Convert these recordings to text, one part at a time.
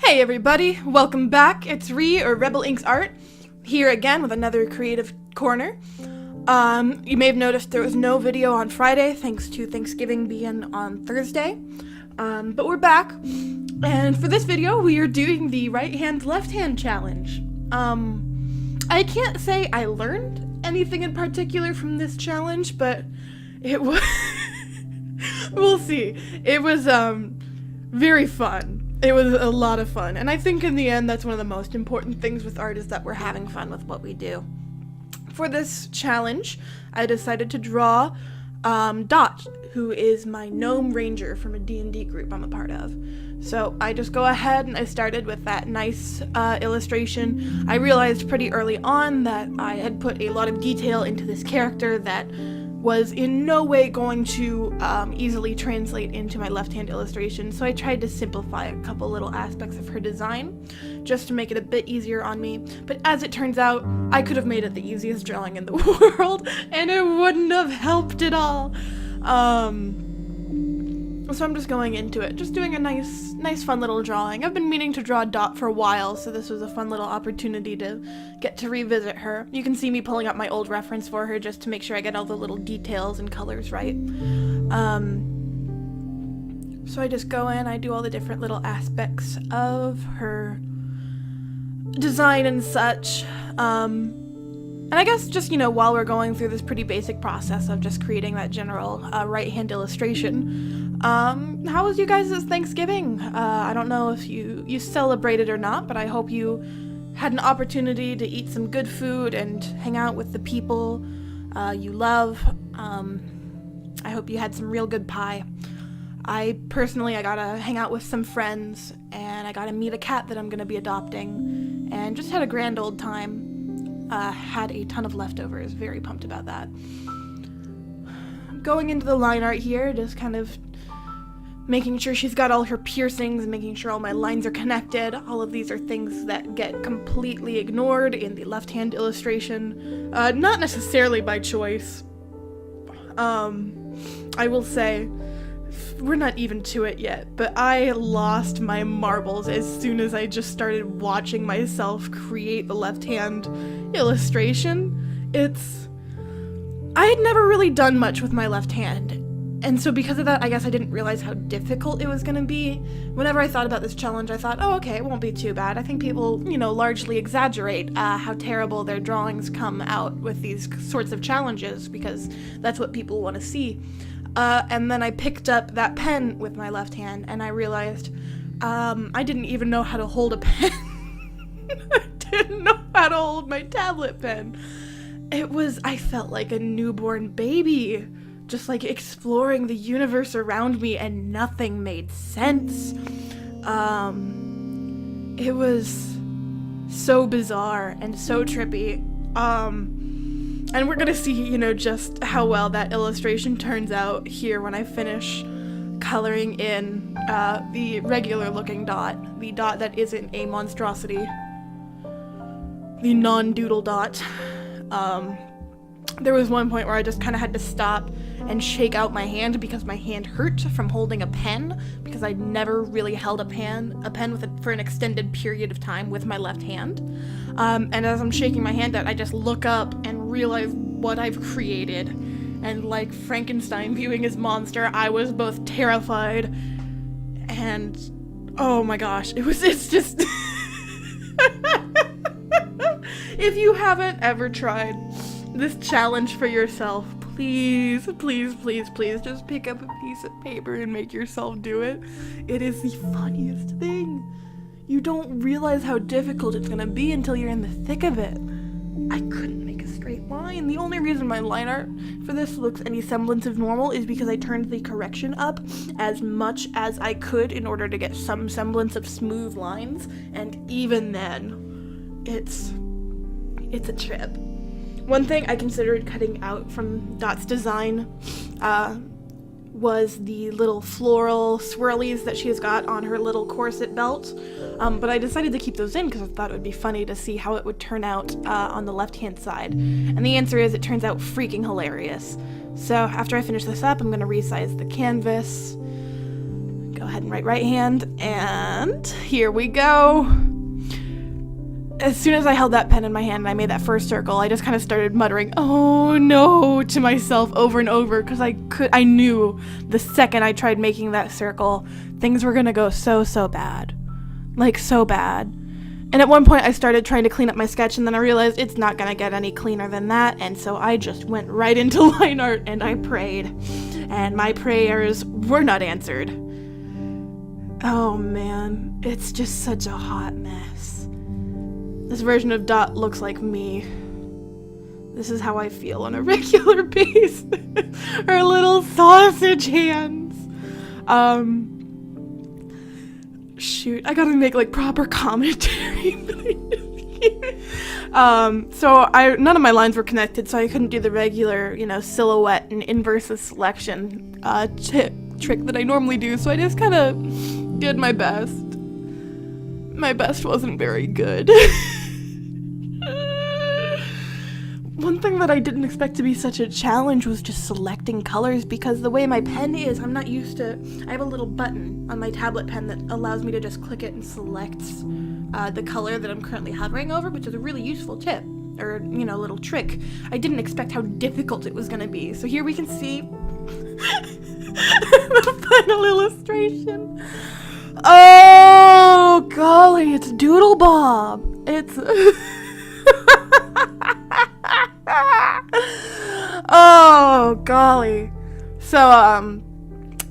Hey everybody, welcome back. It's Rebel Inks Art, here again with another creative corner. You may have noticed there was no video on Friday, thanks to Thanksgiving being on Thursday. But we're back, and for this video we are doing the right hand, left hand challenge. I can't say I learned anything in particular from this challenge, but it was, we'll see. It was, very fun. It was a lot of fun, and I think in the end that's one of the most important things with art, is that we're having fun with what we do. For this challenge, I decided to draw Dot, who is my gnome ranger from a D&D group I'm a part of. So I just go ahead and I started with that nice illustration. I realized pretty early on that I had put a lot of detail into this character that was in no way going to easily translate into my left-hand illustration, so I tried to simplify a couple little aspects of her design just to make it a bit easier on me. But as it turns out, I could have made it the easiest drawing in the world and it wouldn't have helped at all. So I'm just going into it, just doing a nice fun little drawing. I've been meaning to draw Dot for a while, so this was a fun little opportunity to get to revisit her. You can see me pulling up my old reference for her just to make sure I get all the little details and colors right. So I just go in, I do all the different little aspects of her design and such. And I guess just, while we're going through this pretty basic process of just creating that general right-hand illustration, how was you guys' Thanksgiving? I don't know if you celebrated or not, but I hope you had an opportunity to eat some good food and hang out with the people you love. I hope you had some real good pie. I got to hang out with some friends, and I got to meet a cat that I'm going to be adopting, and just had a grand old time. Had a ton of leftovers, very pumped about that. Going into the line art here, just kind of making sure she's got all her piercings, making sure all my lines are connected. All of these are things that get completely ignored in the left-hand illustration, not necessarily by choice. I will say, we're not even to it yet, but I lost my marbles as soon as I just started watching myself create the left-hand illustration. I had never really done much with my left hand, and so because of that, I guess I didn't realize how difficult it was gonna be. Whenever I thought about this challenge, I thought, oh, okay, it won't be too bad. I think people, largely exaggerate how terrible their drawings come out with these sorts of challenges, because that's what people want to see. And then I picked up that pen with my left hand, and I realized I didn't even know how to hold a pen. I didn't know how to hold my tablet pen. I felt like a newborn baby, just like exploring the universe around me, and nothing made sense. It was so bizarre and so trippy. And we're gonna see, just how well that illustration turns out here when I finish coloring in the regular looking Dot, the Dot that isn't a monstrosity, the non-doodle Dot. There was one point where I just kind of had to stop and shake out my hand because my hand hurt from holding a pen, because I'd never really held a pen for an extended period of time with my left hand. And as I'm shaking my hand out, I just look up and realize what I've created. And like Frankenstein viewing his monster, I was both terrified and, oh my gosh, it's just... If you haven't ever tried this challenge for yourself, please, please, please, please just pick up a piece of paper and make yourself do it. It is the funniest thing. You don't realize how difficult it's gonna be until you're in the thick of it. I couldn't make a straight line. The only reason my line art for this looks any semblance of normal is because I turned the correction up as much as I could in order to get some semblance of smooth lines, and even then, it's a trip. One thing I considered cutting out from Dot's design was the little floral swirlies that she has got on her little corset belt, but I decided to keep those in because I thought it would be funny to see how it would turn out on the left-hand side. And the answer is, it turns out freaking hilarious. So after I finish this up, I'm going to resize the canvas, go ahead ahead and write right hand, and here we go. As soon as I held that pen in my hand and I made that first circle, I just kind of started muttering, "Oh no," to myself over and over, because I knew the second I tried making that circle, things were gonna go so bad. Like, so bad. And at one point I started trying to clean up my sketch, and then I realized it's not gonna get any cleaner than that, and so I just went right into line art and I prayed. And my prayers were not answered. Oh man, it's just such a hot mess. This version of Dot looks like me. This is how I feel on a regular basis. Her little sausage hands. Shoot, I gotta make like proper commentary. None of my lines were connected, so I couldn't do the regular, silhouette and inverse selection trick that I normally do, so I just kind of did my best. My best wasn't very good. One thing that I didn't expect to be such a challenge was just selecting colors, because the way my pen is, I'm not used to. I have a little button on my tablet pen that allows me to just click it and select the color that I'm currently hovering over, which is a really useful tip, or little trick. I didn't expect how difficult it was going to be. So here we can see the final illustration. Oh golly, it's Doodle Bob. It's oh golly. So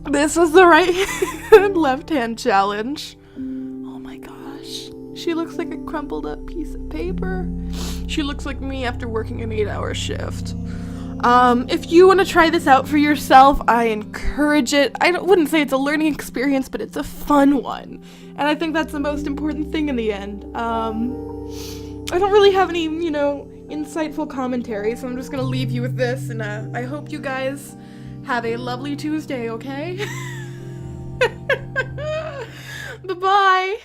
this was the right hand left hand challenge. Oh my gosh, she looks like a crumpled up piece of paper. She looks like me after working an 8-hour shift. If you want to try this out for yourself, I encourage it. I wouldn't say it's a learning experience, but it's a fun one, and I think that's the most important thing in the end. I don't really have any insightful commentary, so I'm just gonna leave you with this, and I hope you guys have a lovely Tuesday, okay? Bye-bye!